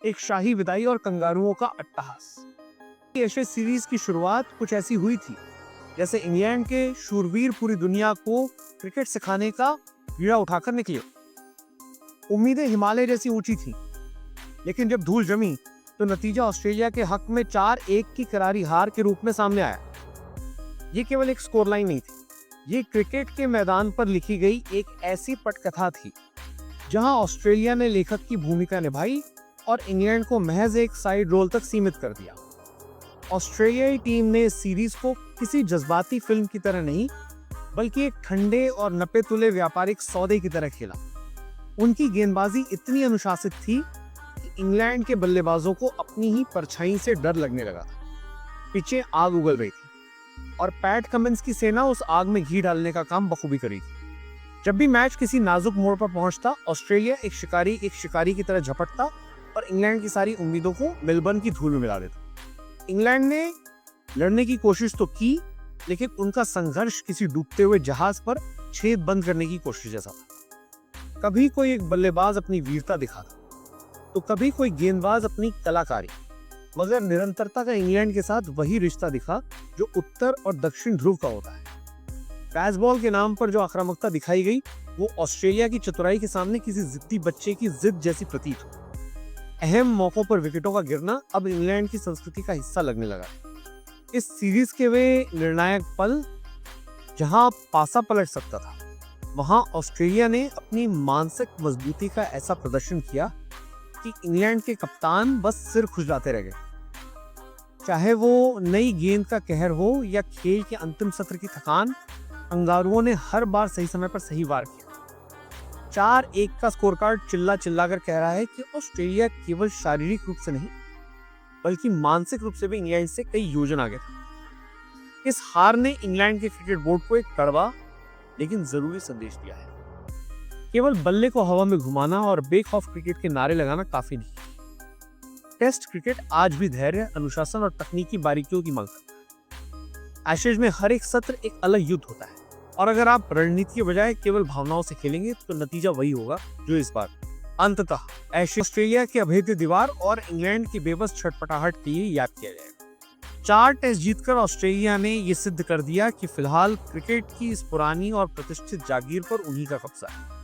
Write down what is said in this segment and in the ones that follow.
एक शाही विदाई और कंगारुओं का अट्टहास। एशेज सीरीज की शुरुआत कुछ ऐसी हुई थी जैसे इंग्लैंड के शूरवीर पूरी दुनिया को क्रिकेट सिखाने का बीड़ा उठाकर निकले। उम्मीदें हिमालय जैसी ऊंची थी, लेकिन जब धूल जमी तो नतीजा ऑस्ट्रेलिया के हक में 4-1 की करारी हार के रूप में सामने आया। ये केवल एक स्कोर लाइन नहीं थी, ये क्रिकेट के मैदान पर लिखी गई एक ऐसी पटकथा थी जहां ऑस्ट्रेलिया ने लेखक की भूमिका निभाई और इंग्लैंड को महज एक साइड रोल तक सीमित कर दिया। ऑस्ट्रेलियाई टीम ने इस सीरीज को किसी जज्बाती फिल्म की तरह नहीं, बल्कि एक ठंडे और नपे तुले व्यापारिक सौदे की तरह खेला। उनकी गेंदबाजी इतनी अनुशासित थी कि इंग्लैंड के बल्लेबाजों को अपनी ही परछाई से डर लगने लगा था। पिचें आग उगल रही थी और पैट कमिंस की सेना उस आग में घी डालने का काम बखूबी करी थी। जब भी मैच किसी नाजुक मोड़ पर पहुंचता, ऑस्ट्रेलिया एक शिकारी की तरह झपटता और इंग्लैंड की सारी उम्मीदों को मेलबर्न की धूल में मिला देता। इंग्लैंड ने लड़ने की कोशिश तो की, लेकिन उनका संघर्ष किसी डूबते हुए जहाज पर छेद बंद करने की कोशिश जैसा था। कभी कोई एक बल्लेबाज अपनी वीरता दिखाता, तो कभी कोई गेंदबाज अपनी कलाकारी, मगर निरंतरता का इंग्लैंड के साथ वही रिश्ता दिखा जो उत्तर और दक्षिण ध्रुव का होता है। बेसबॉल के नाम पर जो आक्रामकता दिखाई गई, वो ऑस्ट्रेलिया की चतुराई के सामने किसी जिद्दी बच्चे की जिद जैसी प्रतीत हो। अहम मौकों पर विकेटों का गिरना अब इंग्लैंड की संस्कृति का हिस्सा लगने लगा। इस सीरीज के वे निर्णायक पल जहां पासा पलट सकता था, वहां ऑस्ट्रेलिया ने अपनी मानसिक मजबूती का ऐसा प्रदर्शन किया कि इंग्लैंड के कप्तान बस सिर खुजलाते रह गए। चाहे वो नई गेंद का कहर हो या खेल के अंतिम सत्र की थकान, कंगारुओं ने हर बार सही समय पर सही वार किया। 4-1 का स्कोर कार्ड चिल्ला कर कह रहा है कि ऑस्ट्रेलिया केवल शारीरिक रूप से नहीं, बल्कि मानसिक रूप से भी इंग्लैंड से कई योजन आगे था। इस हार ने इंग्लैंड के क्रिकेट बोर्ड को एक कड़वा लेकिन जरूरी संदेश दिया है। केवल बल्ले को हवा में घुमाना और बेखौफ क्रिकेट के नारे लगाना काफी नहीं। टेस्ट क्रिकेट आज भी धैर्य, अनुशासन और तकनीकी बारीकियों की मांग करता है। एशेज में हर एक सत्र एक अलग युद्ध होता है, और अगर आप रणनीति के बजाय केवल भावनाओं से खेलेंगे तो नतीजा वही होगा जो इस बार। अंततः एशेज ऑस्ट्रेलिया की अभेद्य दीवार और इंग्लैंड की बेबस छटपटाहट के लिए याद किया जाएगा। 4 टेस्ट जीतकर ऑस्ट्रेलिया ने यह सिद्ध कर दिया कि फिलहाल क्रिकेट की इस पुरानी और प्रतिष्ठित जागीर पर उन्हीं का कब्जा है।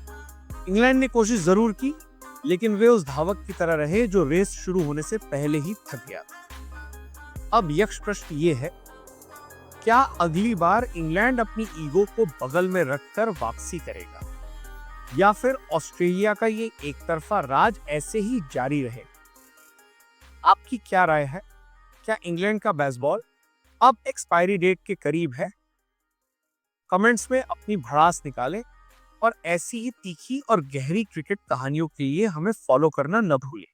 इंग्लैंड ने कोशिश जरूर की, लेकिन वे उस धावक की तरह रहे जो रेस शुरू होने से पहले ही थक गया था। अब यक्ष प्रश्न ये है, क्या अगली बार इंग्लैंड अपनी ईगो को बगल में रखकर वापसी करेगा, या फिर ऑस्ट्रेलिया का ये एक तरफा राज ऐसे ही जारी रहेगा? आपकी क्या राय है? क्या इंग्लैंड का बेसबॉल अब एक्सपायरी डेट के करीब है? कमेंट्स में अपनी भड़ास निकालें और ऐसी ही तीखी और गहरी क्रिकेट कहानियों के लिए हमें फॉलो करना न भूलें।